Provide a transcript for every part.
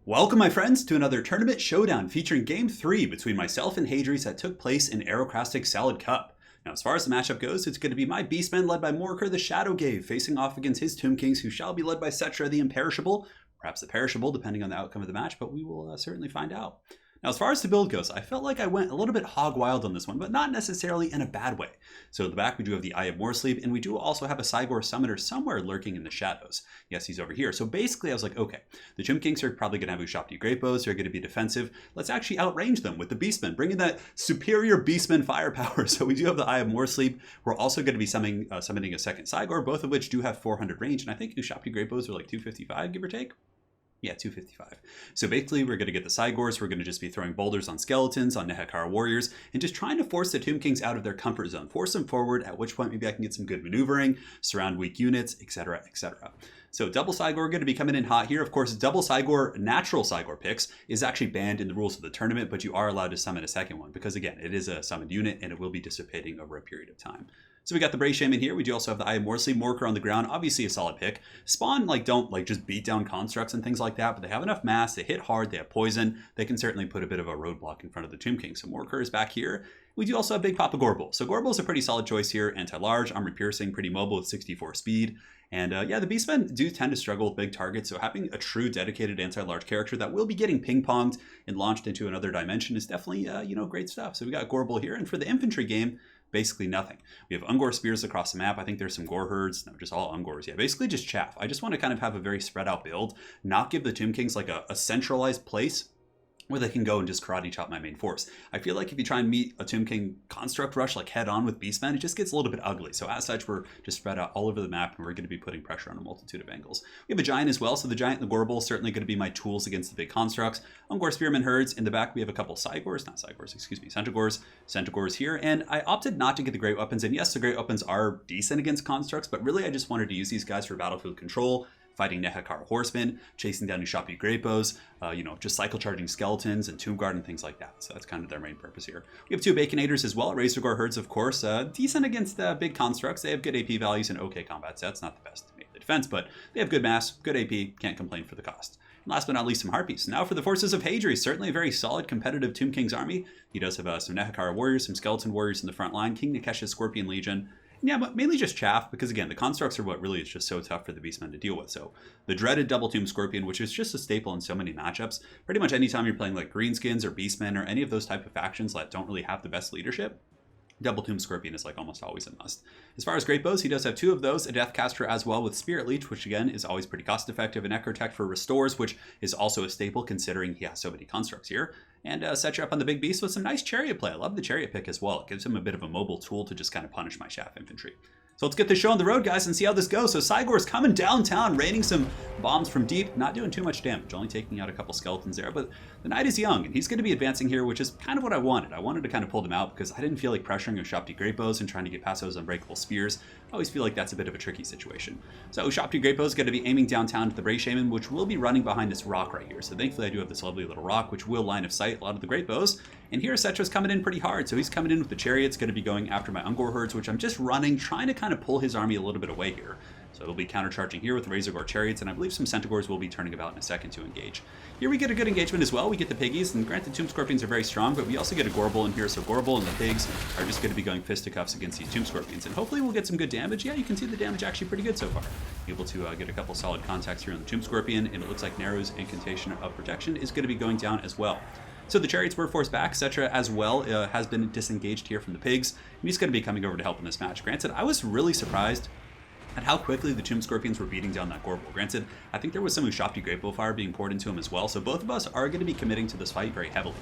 Welcome, my friends, to another tournament showdown featuring Game 3 between myself and Hadries that took place in Aerocrastic Salad Cup. Now, as far as the matchup goes, it's going to be my Beastmen led by Morker the Shadowgave, facing off against his Tomb Kings, who shall be led by Cetra the Imperishable, perhaps the Perishable, depending on the outcome of the match, but we will certainly find out. Now, as far as the build goes, I felt like I went a little bit hog wild on this one, but not necessarily in a bad way. So at the back, we do have the Eye of Moresleep, and we do also have a Cygor Summoner somewhere lurking in the shadows. Yes, he's over here. So basically, I was like, okay, the Tomb Kings are probably going to have Ushopti Great Bows. They're going to be defensive. Let's actually outrange them with the Beastmen, bringing that superior Beastmen firepower. So we do have the Eye of Moresleep. We're also going to be summoning a second Cygor, both of which do have 400 range, and I think Ushopti Great Bows are like 255, give or take. Yeah, 255. So basically, we're going to get the Cygors. We're going to just be throwing boulders on skeletons, on Nehekara warriors, and just trying to force the Tomb Kings out of their comfort zone. Force them forward, at which point maybe I can get some good maneuvering, surround weak units, etc., etc. So double Cygor going to be coming in hot here. Of course, double Cygor, natural Cygor picks, is actually banned in the rules of the tournament, but you are allowed to summon a second one because, again, it is a summoned unit and it will be dissipating over a period of time. So we got the Bray Shaman here. We do also have the Eye of Moresleep, Morker on the ground. Obviously a solid pick. Spawn don't just beat down constructs and things like that, but they have enough mass. They hit hard. They have poison. They can certainly put a bit of a roadblock in front of the Tomb King. So Morker is back here. We do also have Big Papa GOREBULL. So GOREBULL is a pretty solid choice here. Anti-large, armor piercing, pretty mobile with 64 speed. And yeah, the Beastmen do tend to struggle with big targets, so having a true dedicated anti-large character that will be getting ping-ponged and launched into another dimension is definitely, great stuff. So we got GOREBULL here, and for the infantry game, basically nothing. We have Ungor spears across the map. I think there's some Gore herds. No, just all Ungors. Yeah, basically just chaff. I just want to kind of have a very spread out build, not give the Tomb Kings like a centralized place where they can go and just karate chop my main force. I feel like if you try and meet a Tomb King construct rush like head on with Beastmen, it just gets a little bit ugly. So as such, we're just spread out all over the map and we're going to be putting pressure on a multitude of angles. We have a Giant as well, so the Giant and the GOREBULL is certainly going to be my tools against the big constructs. Ungor Spearman herds. In the back, we have a couple Centaurs here. And I opted not to get the Great Weapons. And yes, the Great Weapons are decent against constructs, but really I just wanted to use these guys for battlefield control, fighting Nehekara horsemen, chasing down Ushopti Great Bows, just cycle charging skeletons and Tomb Guard and things like that. So that's kind of their main purpose here. We have two Baconators as well. Razorgore herds, of course, decent against big constructs. They have good AP values and okay combat sets. Not the best to make the defense, but they have good mass, good AP. Can't complain for the cost. And last but not least, some Harpies. Now for the forces of Hadries, certainly a very solid competitive Tomb King's army. He does have some Nehekara warriors, some skeleton warriors in the front line, King Nikesha's Scorpion Legion. Yeah, but mainly just chaff, because again, the constructs are what really is just so tough for the Beastmen to deal with. So the dreaded Double Tomb Scorpion, which is just a staple in so many matchups. Pretty much anytime you're playing like Greenskins or Beastmen or any of those type of factions that don't really have the best leadership, Double Tomb Scorpion is like almost always a must. As far as Great Bows, he does have two of those, a Deathcaster as well with Spirit Leech, which again is always pretty cost effective, and Necrotect for Restores, which is also a staple considering he has so many constructs here. And set you up on the big beast with some nice Chariot play. I love the Chariot pick as well. It gives him a bit of a mobile tool to just kind of punish my chaff infantry. So let's get this show on the road, guys, and see how this goes. So Cygor's coming downtown, raining some bombs from deep, not doing too much damage, only taking out a couple skeletons there. But the knight is young, and he's going to be advancing here, which is kind of what I wanted. I wanted to kind of pull them out because I didn't feel like pressuring Ushopti Great Bows and trying to get past those unbreakable spears. I always feel like that's a bit of a tricky situation. So Ushopti Great Bows is going to be aiming downtown to the Bray Shaman, which will be running behind this rock right here. So thankfully I do have this lovely little rock, which will line of sight a lot of the Great Bows. And here Cetra's coming in pretty hard. So he's coming in with the Chariots, going to be going after my Ungor herds, which I'm just running, trying to kind of pull his army a little bit away here. So he'll be countercharging here with the Razorgore Chariots, and I believe some Centaurs will be turning about in a second to engage. Here we get a good engagement as well. We get the Piggies, and granted Tomb Scorpions are very strong, but we also get a GOREBULL in here, so GOREBULL and the Pigs are just going to be going fisticuffs against these Tomb Scorpions, and hopefully we'll get some good damage. Yeah, you can see the damage actually pretty good so far. Able to get a couple solid contacts here on the Tomb Scorpion, and it looks like Nero's Incantation of Protection is going to be going down as well. So the Chariots were forced back. Cetra as well has been disengaged here from the Pigs, and he's going to be coming over to help in this match. Granted, I was really surprised at how quickly the Tomb Scorpions were beating down that GOREBULL. Granted, I think there was some Ushopti Great Bow fire being poured into him as well, so both of us are going to be committing to this fight very heavily.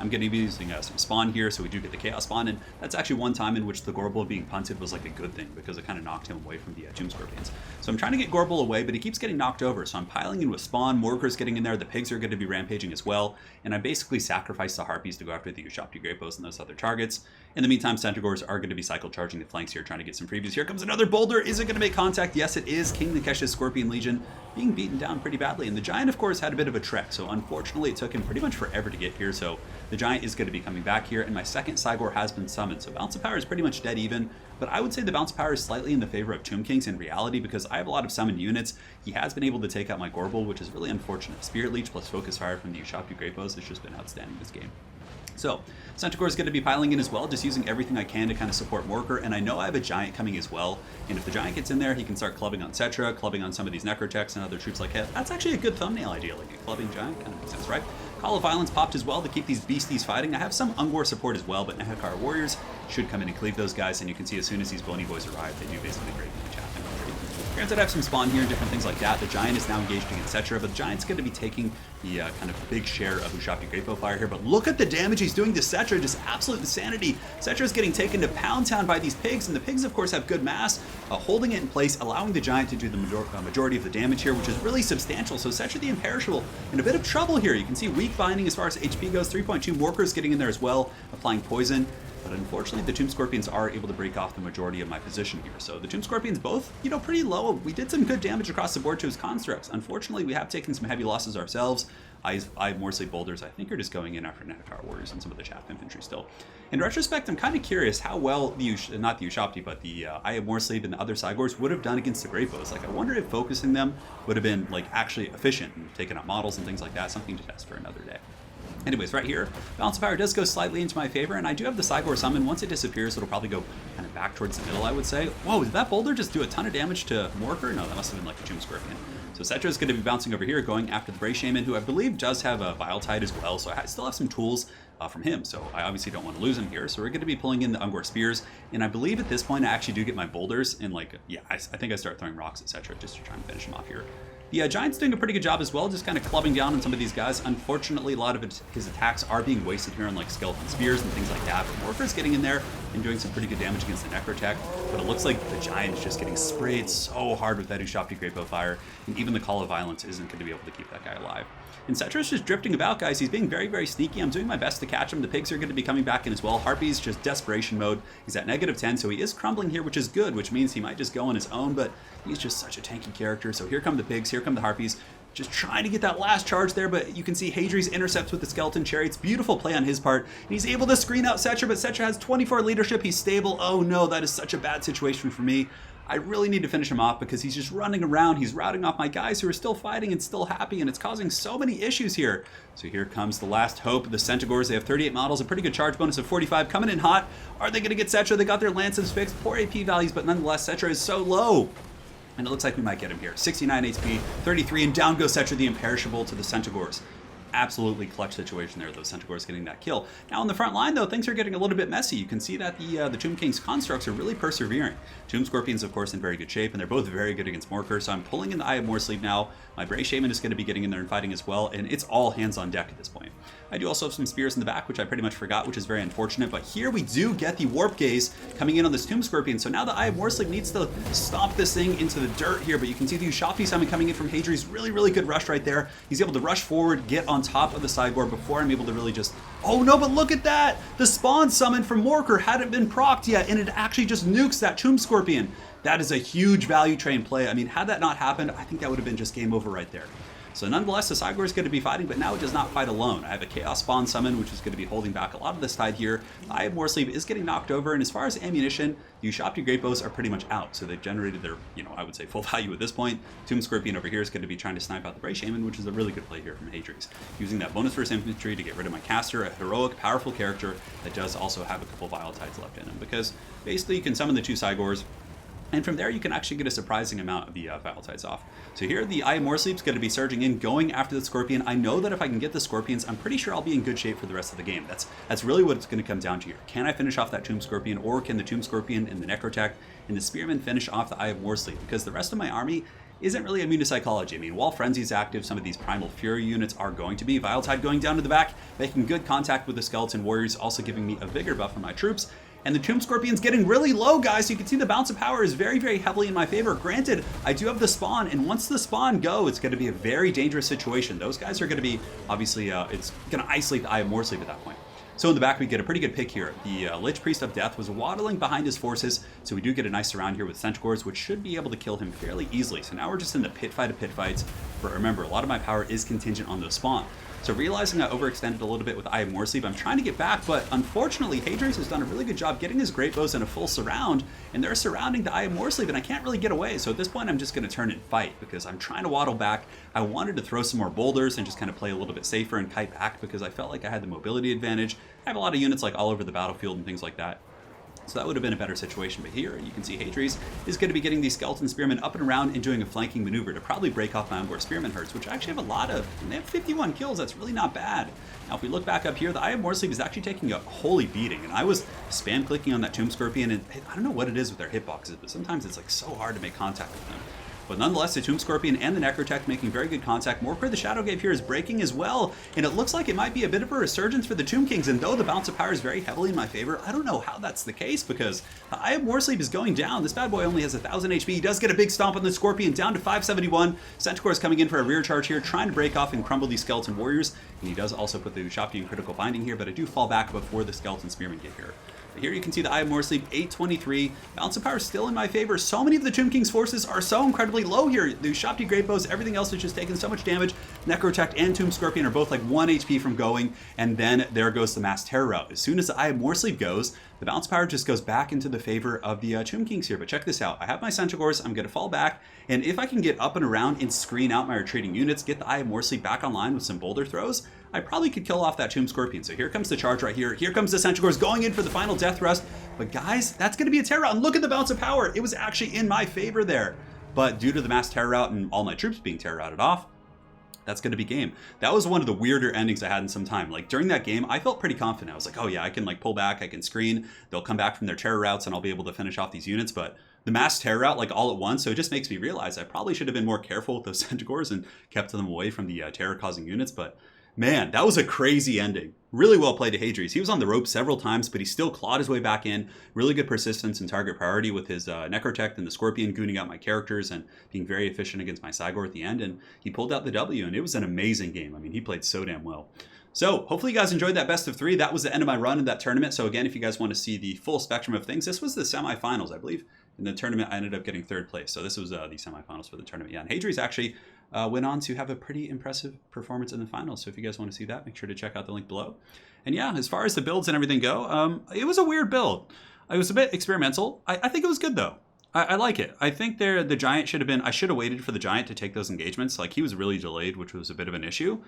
I'm going to be using some spawn here, so we do get the Chaos Spawn, and that's actually one time in which the GOREBULL being punted was like a good thing, because it kind of knocked him away from the Tomb Scorpions. So I'm trying to get GOREBULL away, but he keeps getting knocked over, so I'm piling in with spawn, Morker's getting in there, the Pigs are going to be rampaging as well, and I basically sacrifice the Harpies to go after the Ushopti Great Bows and those other targets. In the meantime, Centaurs are going to be cycle charging the flanks here, trying to get some previews. Here comes another boulder. Is it going to make contact. Yes, it is King Nikesh's Scorpion Legion being beaten down pretty badly. And the Giant, of course, had a bit of a trek. So unfortunately, it took him pretty much forever to get here. So the Giant is going to be coming back here. And my second Cygor has been summoned. So Bounce of Power is pretty much dead even. But I would say the Bounce of Power is slightly in the favor of Tomb Kings in reality, because I have a lot of summoned units. He has been able to take out my GOREBULL, which is really unfortunate. Spirit Leech plus Focus Fire from the Ushabti Great Bows has just been outstanding this game. So, Centaur is going to be piling in as well, just using everything I can to kind of support Morker, and I know I have a Giant coming as well, and if the Giant gets in there, he can start clubbing on Cetra, clubbing on some of these Necrotechs and other troops like that. That's actually a good thumbnail idea, like a clubbing Giant, kind of makes sense, right? Call of Violence popped as well to keep these beasties fighting. I have some Ungor support as well, but Nehekar Warriors should come in and cleave those guys, and you can see as soon as these Bony Boys arrive, they do basically great damage happening. Granted, I have some spawn here and different things like that. The Giant is now engaged against Cetra, but the Giant's going to be taking the kind of big share of Ushabti Great Bow Fire here. But look at the damage he's doing to Cetra, just absolute insanity. Cetra's getting taken to Pound Town by these pigs, and the pigs, of course, have good mass, holding it in place, allowing the Giant to do the majority of the damage here, which is really substantial. So Cetra the Imperishable in a bit of trouble here. You can see weak binding as far as HP goes. 3.2 Morkers getting in there as well, applying poison. But unfortunately, the Tomb Scorpions are able to break off the majority of my position here. So the Tomb Scorpions both, pretty low. We did some good damage across the board to his constructs. Unfortunately, we have taken some heavy losses ourselves. I more say Boulders, I think, are just going in after Nehekar Warriors and some of the Chaff Infantry still. In retrospect, I'm kind of curious how well not the Ushabti, but the Eye of Morsleep and the other Cygors would have done against the Great Bows. Like, I wonder if focusing them would have been, like, actually efficient and taking out models and things like that. Something to test for another day. Anyways, right here, Balance of Power does go slightly into my favor, and I do have the Cygor summon. Once it disappears, it'll probably go kind of back towards the middle, I would say. Whoa, did that Boulder just do a ton of damage to Morker? No, that must have been like a Tomb Scorpion. So Cetra is going to be bouncing over here, going after the Bray Shaman, who I believe does have a Vile Tide as well, so I still have some tools from him, so I obviously don't want to lose him here. So we're going to be pulling in the Ungor Spears, and I believe at this point I actually do get my Boulders, and like, yeah, I think I start throwing rocks at Cetra just to try and finish him off here. The Giant's doing a pretty good job as well, just kind of clubbing down on some of these guys. Unfortunately, a lot of his attacks are being wasted here on like Skeleton Spears and things like that. But Morker's getting in there and doing some pretty good damage against the Necrotech. But it looks like the Giant is just getting sprayed so hard with that Ushabti Great Bow Fire, and even the Call of Violence isn't going to be able to keep that guy alive. And Cetra's just drifting about, guys. He's being very, very sneaky. I'm doing my best to catch him. The pigs are going to be coming back in as well. Harpy's just desperation mode. He's at -10, so he is crumbling here, which is good, which means he might just go on his own, but he's just such a tanky character. So here come the pigs, here come the Harpies. Just trying to get that last charge there, but you can see Hadri's intercepts with the Skeleton Chariots. Beautiful play on his part. And he's able to screen out Cetra, but Cetra has 24 leadership. He's stable. Oh no, that is such a bad situation for me. I really need to finish him off because he's just running around. He's routing off my guys who are still fighting and still happy, and it's causing so many issues here. So here comes the last hope. The Centaurs, they have 38 models, a pretty good charge bonus of 45, coming in hot. Are they going to get Cetra? They got their lances fixed. Poor AP values, but nonetheless, Cetra is so low. And it looks like we might get him here. 69 HP, 33, and down goes Cetra the Imperishable to the Centaurs. Absolutely clutch situation there, those Centaurs getting that kill. Now on the front line, though, things are getting a little bit messy. You can see that the Tomb King's constructs are really persevering. Tomb Scorpions, of course, in very good shape, and they're both very good against Morker, so I'm pulling in the Eye of Morsleep now. My Bray Shaman is going to be getting in there and fighting as well, and it's all hands on deck at this point. I do also have some spears in the back, which I pretty much forgot, which is very unfortunate, but here we do get the Warp Gaze coming in on this Tomb Scorpion, so now the Eye of Morsleep needs to stomp this thing into the dirt here, but you can see the Ushabti summon coming in from Hadri's. Really, really good rush right there. He's able to rush forward, get on top of the sideboard before I'm able to really just... Oh no, but look at that! The Spawn summon from Morker hadn't been procced yet, and it actually just nukes that Tomb Scorpion. That is a huge value train play. I mean, had that not happened, I think that would have been just game over right there. So nonetheless, the Cygor is going to be fighting, but now it does not fight alone. I have a Chaos Spawn summon, which is going to be holding back a lot of this tide here. The Eye of Morsleep is getting knocked over, and as far as ammunition, the Ushabti Great Bows are pretty much out. So they've generated their, I would say full value at this point. Tomb Scorpion over here is going to be trying to snipe out the Bray Shaman, which is a really good play here from Hadri's. Using that bonus first infantry to get rid of my caster, a heroic, powerful character that does also have a couple Vile Tides left in him, because basically you can summon the two Cygors, and from there, you can actually get a surprising amount of the Vile Tides off. So here, the Eye of Morsleep is going to be surging in, going after the Scorpion. I know that if I can get the Scorpions, I'm pretty sure I'll be in good shape for the rest of the game. That's really what it's going to come down to here. Can I finish off that Tomb Scorpion, or can the Tomb Scorpion and the Necrotech and the Spearman finish off the Eye of Morsleep? Because the rest of my army isn't really immune to psychology. I mean, while Frenzy is active, some of these Primal Fury units are going to be. Vile Tide going down to the back, making good contact with the Skeleton Warriors, also giving me a vigor buff on my troops. And the Tomb Scorpion's getting really low, guys. So you can see the Bounce of Power is very, very heavily in my favor. Granted, I do have the spawn, and once the spawn go, it's going to be a very dangerous situation. Those guys are going to be, obviously, it's going to isolate the Eye of Morsleep at that point. So in the back, we get a pretty good pick here. The Lich Priest of Death was waddling behind his forces, so we do get a nice surround here with Centaurs, which should be able to kill him fairly easily. So now we're just in the pit fight of pit fights, but remember, a lot of my power is contingent on the spawn. So realizing I overextended a little bit with Eye of Morsleep, I'm trying to get back, but unfortunately, Hadrian's has done a really good job getting his Great Bows in a full surround, and they're surrounding the Eye of Morsleep, and I can't really get away. So at this point, I'm just going to turn and fight, because I'm trying to waddle back. I wanted to throw some more boulders and just kind of play a little bit safer and kite back, because I felt like I had the mobility advantage. I have a lot of units like all over the battlefield and things like that. So that would have been a better situation, but here you can see Hadrian's is going to be getting these Skeleton Spearmen up and around and doing a flanking maneuver to probably break off my Ungor Spearman herds, which I actually have a lot of, and they have 51 kills. That's really not bad. Now if we look back up here, the Eye of Morsleep is actually taking a holy beating, and I was spam clicking on that Tomb Scorpion, and I don't know what it is with their hitboxes, but sometimes it's like so hard to make contact with them. But nonetheless, the Tomb Scorpion and the Necrotech making very good contact. Morkor the Shadowgave here is breaking as well, and it looks like it might be a bit of a resurgence for the Tomb Kings, and though the bounce of power is very heavily in my favor, I don't know how that's the case, because the Eye of Morsleep is going down. This bad boy only has 1,000 HP. He does get a big stomp on the Scorpion, down to 571. Centaur is coming in for a rear charge here, trying to break off and crumble these Skeleton Warriors, and he does also put the Ushopti in critical binding here, but I do fall back before the Skeleton Spearmen get here. But here you can see the Eye of Morsleep, 823. Balance of power still in my favor. So many of the Tomb King's forces are so incredibly low here. The Ushopti Great Bows, everything else is just taking so much damage. Necrotech and Tomb Scorpion are both like 1 HP from going, and then there goes the Mass Terror route. As soon as the Eye of Morsleep goes, the balance power just goes back into the favor of the Tomb Kings here. But check this out. I have my Centaurs. I'm going to fall back, and if I can get up and around and screen out my retreating units, get the Eye of Morsleep back online with some boulder throws, I probably could kill off that Tomb Scorpion. So here comes the charge right here. Here comes the Centaurs going in for the final death thrust. But guys, that's going to be a terror route. And look at the bounce of power. It was actually in my favor there. But due to the mass terror route and all my troops being terror routed off, that's going to be game. That was one of the weirder endings I had in some time. Like during that game, I felt pretty confident. I was like, oh yeah, I can like pull back, I can screen. They'll come back from their terror routes and I'll be able to finish off these units. But the mass terror route like all at once, so it just makes me realize I probably should have been more careful with those Centaurs and kept them away from the terror causing units. But man, that was a crazy ending. Really well played to Hadrian's. He was on the rope several times, but he still clawed his way back in. Really good persistence and target priority with his Necrotech and the Scorpion gooning out my characters and being very efficient against my Cygor at the end. And he pulled out the W, and it was an amazing game. I mean, he played so damn well. So hopefully you guys enjoyed that best of 3. That was the end of my run in that tournament. So again, if you guys want to see the full spectrum of things, this was the semifinals, I believe. In the tournament, I ended up getting 3rd place. So this was the semifinals for the tournament. Yeah, and Hadrian's actually went on to have a pretty impressive performance in the finals. So if you guys want to see that, make sure to check out the link below. And yeah, as far as the builds and everything go, it was a weird build. It was a bit experimental. I think it was good though. I like it. I think the Giant should have been, I should have waited for the Giant to take those engagements. Like he was really delayed, which was a bit of an issue.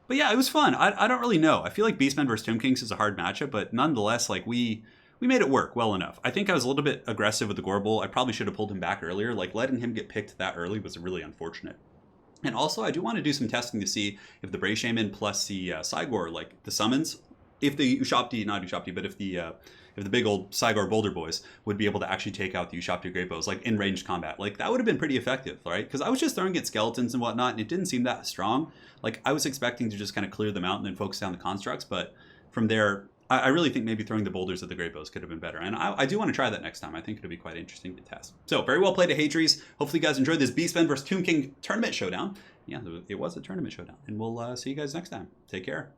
But yeah, it was fun. I don't really know. I feel like Beastmen versus Tomb Kings is a hard matchup, but nonetheless, like we made it work well enough. I think I was a little bit aggressive with the GOREBULL. I probably should have pulled him back earlier. Like letting him get picked that early was really unfortunate. And also, I do want to do some testing to see if the Brave Shaman plus the Cygor, like the summons, if the Ushopti, not Ushopti, but if the big old Cygor Boulder Boys would be able to actually take out the Ushopti Great Bows, like in ranged combat. Like that would have been pretty effective, right? Because I was just throwing at skeletons and whatnot, and it didn't seem that strong. Like I was expecting to just kind of clear them out and then focus down the constructs, but from there, I really think maybe throwing the boulders at the Great Bows could have been better. And I do want to try that next time. I think it'll be quite interesting to test. So very well played to Hadrian's. Hopefully you guys enjoyed this Beastmen versus Tomb King tournament showdown. Yeah, it was a tournament showdown. And we'll see you guys next time. Take care.